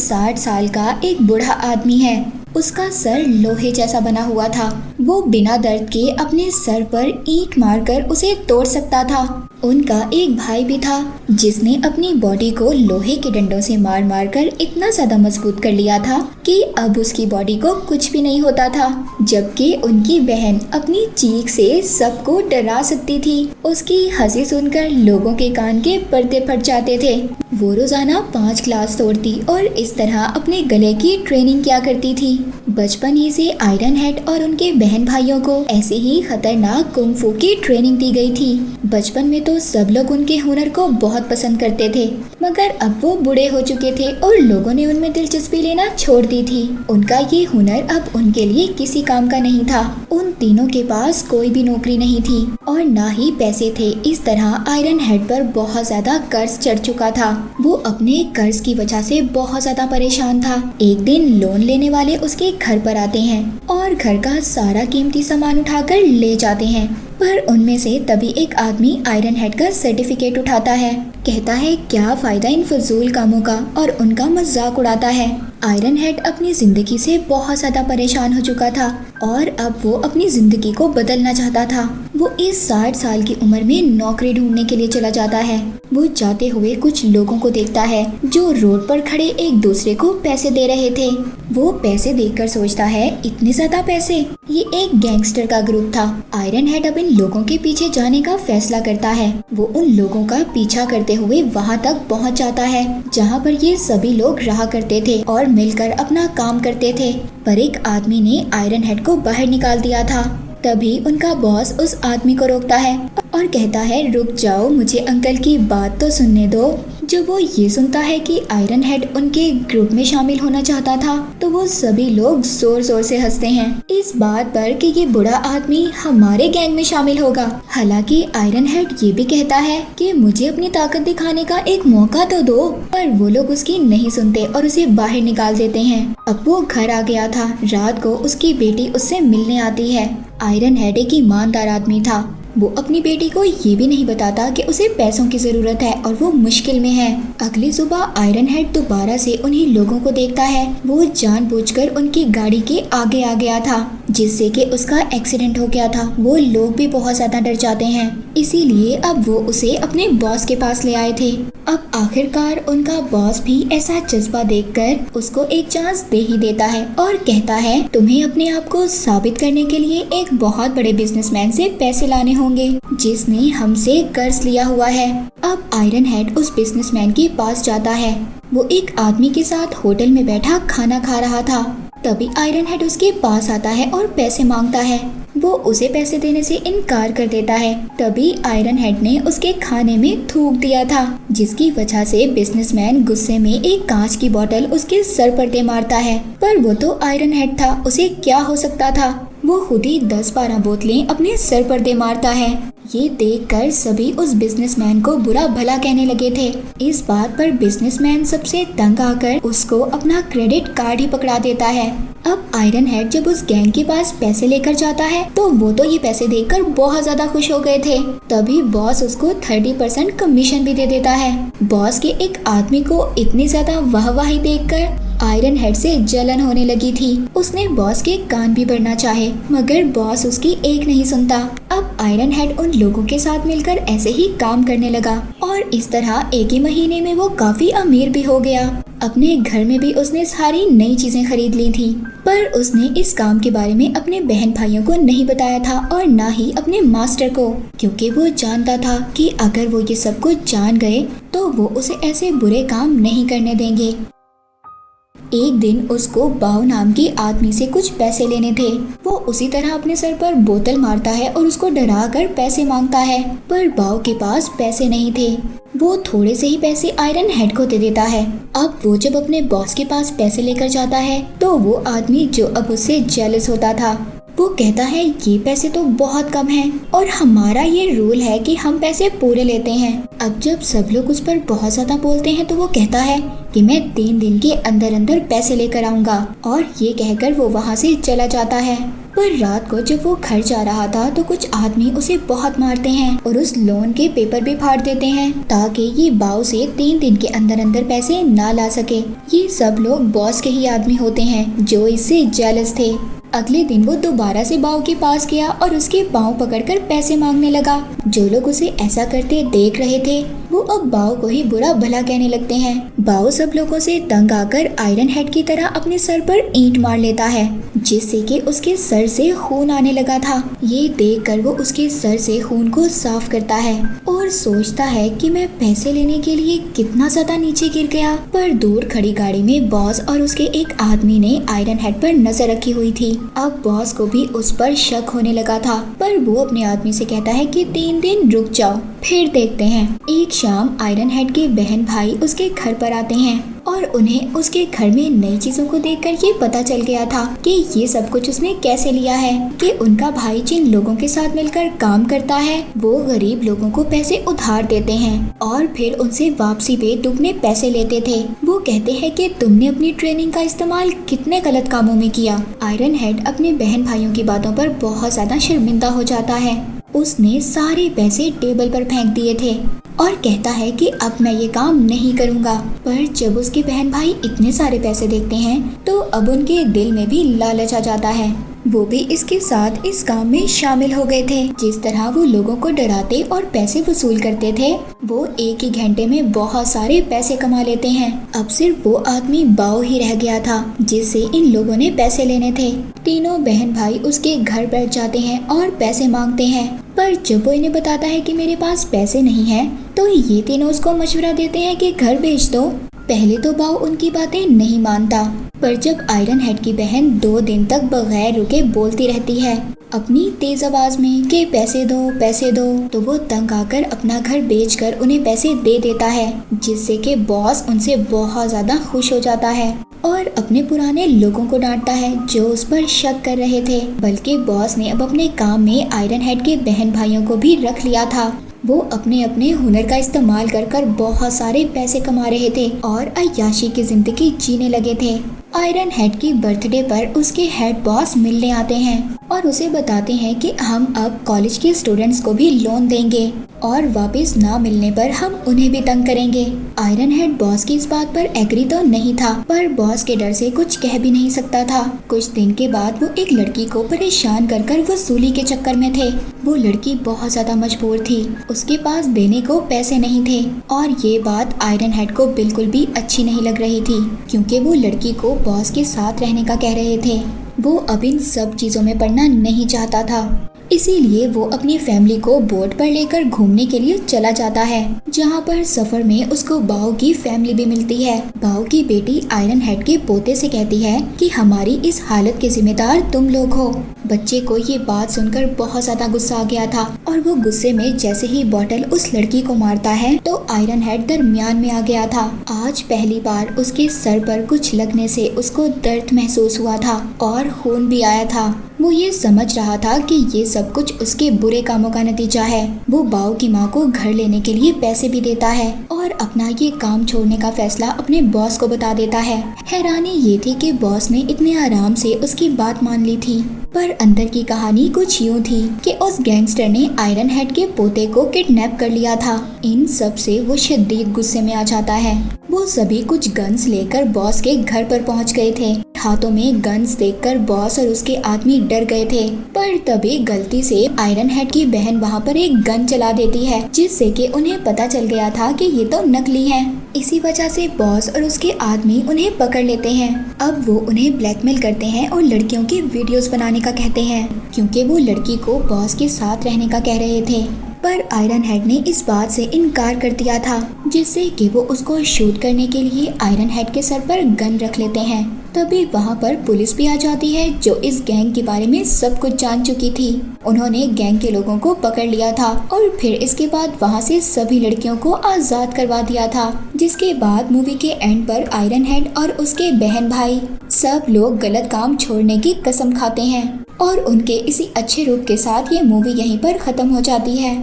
60 साल का एक बूढ़ा आदमी है। उसका सर लोहे जैसा बना हुआ था। वो बिना दर्द के अपने सर पर ईंट मारकर उसे तोड़ सकता था। उनका एक भाई भी था जिसने अपनी बॉडी को लोहे के डंडों से मार मार कर इतना ज्यादा मजबूत कर लिया था कि अब उसकी बॉडी को कुछ भी नहीं होता था। जबकि उनकी बहन अपनी चीख से सबको डरा सकती थी। उसकी हंसी सुनकर लोगों के कान के पर्दे फट जाते थे। वो रोजाना 5 क्लास तोड़ती और इस तरह अपने गले की ट्रेनिंग किया करती थी। बचपन ही से आयरन हेड और उनके बहन भाइयों को ऐसे ही खतरनाक कुंग फू की ट्रेनिंग दी गई थी। बचपन में तो सब लोग उनके हुनर को बहुत पसंद करते थे, मगर अब वो बूढ़े हो चुके थे और लोगों ने उनमें दिलचस्पी लेना छोड़ दी थी। उनका ये हुनर अब उनके लिए किसी काम का नहीं था। उन तीनों के पास कोई भी नौकरी नहीं थी और ना ही पैसे थे। इस तरह आयरन हेड पर बहुत ज्यादा कर्ज चढ़ चुका था। वो अपने कर्ज की वजह से बहुत ज्यादा परेशान था। एक दिन लोन लेने वाले उसके घर पर आते हैं और घर का सारा कीमती सामान उठाकर ले जाते हैं, पर उनमें से तभी एक आदमी आयरन हेड का सर्टिफिकेट उठाता है। कहता है क्या फायदा इन फजूल कामों का, और उनका मजाक उड़ाता है। आयरन हेड अपनी जिंदगी से बहुत ज्यादा परेशान हो चुका था और अब वो अपनी जिंदगी को बदलना चाहता था। वो इस 60 साल की उम्र में नौकरी ढूंढने के लिए चला जाता है। वो जाते हुए कुछ लोगों को देखता है जो रोड पर खड़े एक दूसरे को पैसे दे रहे थे। वो पैसे देखकर सोचता है इतने ज्यादा पैसे, ये एक गैंगस्टर का ग्रुप था। आयरन हेड अब इन लोगों के पीछे जाने का फैसला करता है। वो उन लोगों का पीछा करते हुए वहाँ तक पहुँच जाता है जहाँ पर ये सभी लोग रहा करते थे और मिलकर अपना काम करते थे। पर एक आदमी ने आयरन हेड को बाहर निकाल दिया था। तभी उनका बॉस उस आदमी को रोकता है और कहता है रुक जाओ, मुझे अंकल की बात तो सुनने दो। जब वो ये सुनता है कि आयरन हेड उनके ग्रुप में शामिल होना चाहता था तो वो सभी लोग जोर जोर से हंसते हैं इस बात पर कि ये बुरा आदमी हमारे गैंग में शामिल होगा। हालांकि आयरन हेड ये भी कहता है कि मुझे अपनी ताकत दिखाने का एक मौका तो दो, पर वो लोग उसकी नहीं सुनते और उसे बाहर निकाल देते हैं। अब वो घर आ गया था। रात को उसकी बेटी उससे मिलने आती है। आयरन हेड एक ईमानदार आदमी था। वो अपनी बेटी को ये भी नहीं बताता कि उसे पैसों की जरूरत है और वो मुश्किल में है। अगली सुबह आयरन हेड दोबारा से उन्हीं लोगों को देखता है। वो जानबूझकर उनकी गाड़ी के आगे आ गया था जिससे कि उसका एक्सीडेंट हो गया था। वो लोग भी बहुत ज्यादा डर जाते हैं, इसीलिए अब वो उसे अपने बॉस के पास ले आए थे। अब आखिरकार उनका बॉस भी ऐसा जज्बा देखकर उसको एक चांस दे ही देता है और कहता है तुम्हें अपने आप को साबित करने के लिए एक बहुत बड़े बिजनेसमैन से पैसे लाने होंगे जिसने हमसे कर्ज लिया हुआ है। अब आयरन हेड उस बिजनेसमैन के पास जाता है। वो एक आदमी के साथ होटल में बैठा खाना खा रहा था। तभी आयरन हेड उसके पास आता है और पैसे मांगता है। वो उसे पैसे देने से इनकार कर देता है। तभी आयरन हेड ने उसके खाने में थूक दिया था जिसकी वजह से बिजनेसमैन गुस्से में एक कांच की बोतल उसके सर पर दे मारता है। पर वो तो आयरन हेड था, उसे क्या हो सकता था। वो खुद ही 10-12 बोतलें अपने सर पर दे मारता है। ये देखकर सभी उस बिजनेसमैन को बुरा भला कहने लगे थे। इस बात पर बिजनेसमैन सबसे तंग आकर उसको अपना क्रेडिट कार्ड ही पकड़ा देता है। अब आयरन हेड जब उस गैंग के पास पैसे लेकर जाता है तो वो तो ये पैसे देखकर बहुत ज्यादा खुश हो गए थे। तभी बॉस उसको 30% कमीशन भी दे देता है। बॉस के एक आदमी को इतनी ज्यादा वाहवाही देखकर आयरन हेड से जलन होने लगी थी। उसने बॉस के कान भी भरना चाहे मगर बॉस उसकी एक नहीं सुनता। अब आयरन हेड उन लोगों के साथ मिलकर ऐसे ही काम करने लगा और इस तरह एक ही महीने में वो काफी अमीर भी हो गया। अपने घर में भी उसने सारी नई चीजें खरीद ली थी, पर उसने इस काम के बारे में अपने बहन भाइयों को नहीं बताया था और ना ही अपने मास्टर को, क्योंकि वो जानता था कि अगर वो ये सब कुछ जान गए तो वो उसे ऐसे बुरे काम नहीं करने देंगे। एक दिन उसको बाव नाम के आदमी से कुछ पैसे लेने थे। वो उसी तरह अपने सर पर बोतल मारता है और उसको डरा कर पैसे मांगता है, पर बाव के पास पैसे नहीं थे। वो थोड़े से ही पैसे आयरन हेड को दे देता है। अब वो जब अपने बॉस के पास पैसे लेकर जाता है तो वो आदमी जो अब उससे जेलस होता था वो कहता है ये पैसे तो बहुत कम हैं और हमारा ये रूल है कि हम पैसे पूरे लेते हैं। अब जब सब लोग उस पर बहुत ज्यादा बोलते हैं तो वो कहता है कि मैं 3 दिन के अंदर अंदर पैसे लेकर आऊंगा, और ये कहकर वो वहाँ से चला जाता है। पर रात को जब वो घर जा रहा था तो कुछ आदमी उसे बहुत मारते हैं और उस लोन के पेपर भी फाड़ देते हैं ताकि ये बाव से 3 दिन के अंदर अंदर पैसे ना ला सके। ये सब लोग बॉस के ही आदमी होते हैं जो इससे जेलस थे। अगले दिन वो दोबारा से बाव के पास गया और उसके पाँव पकड़कर पैसे मांगने लगा। जो लोग उसे ऐसा करते देख रहे थे वो अब बाव को ही बुरा भला कहने लगते हैं। बाव सब लोगों से तंग आकर आयरन हेड की तरह अपने सर पर ईंट मार लेता है जिससे कि उसके सर से खून आने लगा था। ये देखकर वो उसके सर से खून को साफ करता है और सोचता है कि मैं पैसे लेने के लिए कितना ज्यादा नीचे गिर गया। पर दूर खड़ी गाड़ी में बॉस और उसके एक आदमी ने आयरन हेड पर नजर रखी हुई थी। अब बॉस को भी उस पर शक होने लगा था पर वो अपने आदमी से कहता है कि 3 दिन रुक जाओ फिर देखते हैं। एक शाम आयरन हेड के बहन भाई उसके घर पर आते हैं और उन्हें उसके घर में नई चीजों को देखकर ये पता चल गया था कि ये सब कुछ उसने कैसे लिया है कि उनका भाई जिन लोगों के साथ मिलकर काम करता है वो गरीब लोगों को पैसे उधार देते हैं और फिर उनसे वापसी पे दुगने पैसे लेते थे। वो कहते हैं कि तुमने अपनी ट्रेनिंग का इस्तेमाल कितने गलत कामों में किया। आयरन हेड अपने बहन भाइयों की बातों पर बहुत ज्यादा शर्मिंदा हो जाता है। उसने सारे पैसे टेबल पर फेंक दिए थे और कहता है कि अब मैं ये काम नहीं करूँगा। पर जब उसके बहन भाई इतने सारे पैसे देखते हैं तो अब उनके दिल में भी लालच आ जाता है। वो भी इसके साथ इस काम में शामिल हो गए थे। जिस तरह वो लोगों को डराते और पैसे वसूल करते थे वो एक ही घंटे में बहुत सारे पैसे कमा लेते हैं। अब सिर्फ वो आदमी बाव ही रह गया था जिससे इन लोगों ने पैसे लेने थे। तीनों बहन भाई उसके घर बैठ जाते हैं और पैसे मांगते हैं पर जब वो इन्हें बताता है कि मेरे पास पैसे नहीं है तो ये तीनों उसको मशवरा देते हैं कि घर भेज दो। पहले तो बाव उनकी बातें नहीं मानता पर जब आयरन हेड की बहन 2 दिन तक बगैर रुके बोलती रहती है अपनी तेज आवाज में कि पैसे दो तो वो तंग आकर अपना घर बेचकर उन्हें पैसे दे देता है जिससे कि बॉस उनसे बहुत ज्यादा खुश हो जाता है और अपने पुराने लोगों को डांटता है जो उस पर शक कर रहे थे। बल्कि बॉस ने अब अपने काम में आयरन हेड के बहन भाइयों को भी रख लिया था। वो अपने अपने हुनर का इस्तेमाल कर बहुत सारे पैसे कमा रहे थे और अय्याशी की जिंदगी जीने लगे थे। आयरन हेड की बर्थडे पर उसके हेड बॉस मिलने आते हैं और उसे बताते हैं कि हम अब कॉलेज के स्टूडेंट्स को भी लोन देंगे और वापस ना मिलने पर हम उन्हें भी तंग करेंगे। आयरन हेड बॉस की इस बात पर एग्री तो नहीं था पर बॉस के डर से कुछ कह भी नहीं सकता था। कुछ दिन के बाद वो एक लड़की को परेशान कर वसूली के चक्कर में थे। वो लड़की बहुत ज्यादा मजबूर थी, उसके पास देने को पैसे नहीं थे और ये बात आयरन हेड को बिल्कुल भी अच्छी नहीं लग रही थी क्योंकि वो लड़की को बॉस के साथ रहने का कह रहे थे। वो अब इन सब चीजों में पड़ना नहीं चाहता था इसीलिए वो अपनी फैमिली को बोट पर लेकर घूमने के लिए चला जाता है जहाँ पर सफर में उसको बाव की फैमिली भी मिलती है। बाव की बेटी आयरन हेड के पोते से कहती है कि हमारी इस हालत के जिम्मेदार तुम लोग हो। बच्चे को ये बात सुनकर बहुत ज्यादा गुस्सा आ गया था और वो गुस्से में जैसे ही बॉटल उस लड़की को मारता है तो आयरन हेड दरमियान में आ गया था। आज पहली बार उसके सर पर कुछ लगने से उसको दर्द महसूस हुआ था और खून भी आया था। वो ये समझ रहा था कि ये सब कुछ उसके बुरे कामों का नतीजा है। वो बाव की माँ को घर लेने के लिए पैसे भी देता है और अपना ये काम छोड़ने का फैसला अपने बॉस को बता देता है। हैरानी ये थी कि बॉस ने इतने आराम से उसकी बात मान ली थी पर अंदर की कहानी कुछ यूँ थी कि उस गैंगस्टर ने आयरन हेड के पोते को किडनैप कर लिया था। इन सब से वो शदीद गुस्से में आ जाता है। वो सभी कुछ गन्स लेकर बॉस के घर पर पहुंच गए थे। हाथों में गन्स देखकर बॉस और उसके आदमी डर गए थे पर तभी गलती से आयरन हेड की बहन वहां पर एक गन चला देती है जिससे कि उन्हें पता चल गया था कि ये तो नकली है। इसी वजह से बॉस और उसके आदमी उन्हें पकड़ लेते हैं। अब वो उन्हें ब्लैकमेल करते हैं और लड़कियों की वीडियोस बनाने का कहते हैं क्योंकि वो लड़की को बॉस के साथ रहने का कह रहे थे। पर आयरन हेड ने इस बात से इनकार कर दिया था जिससे कि वो उसको शूट करने के लिए आयरन हेड के सर पर गन रख लेते हैं। तभी वहाँ पर पुलिस भी आ जाती है जो इस गैंग के बारे में सब कुछ जान चुकी थी। उन्होंने गैंग के लोगों को पकड़ लिया था और फिर इसके बाद वहाँ से सभी लड़कियों को आजाद करवा दिया था। जिसके बाद मूवी के एंड पर आयरन हेड और उसके बहन भाई सब लोग गलत काम छोड़ने की कसम खाते हैं और उनके इसी अच्छे रूप के साथ ये मूवी यहीं पर खत्म हो जाती है।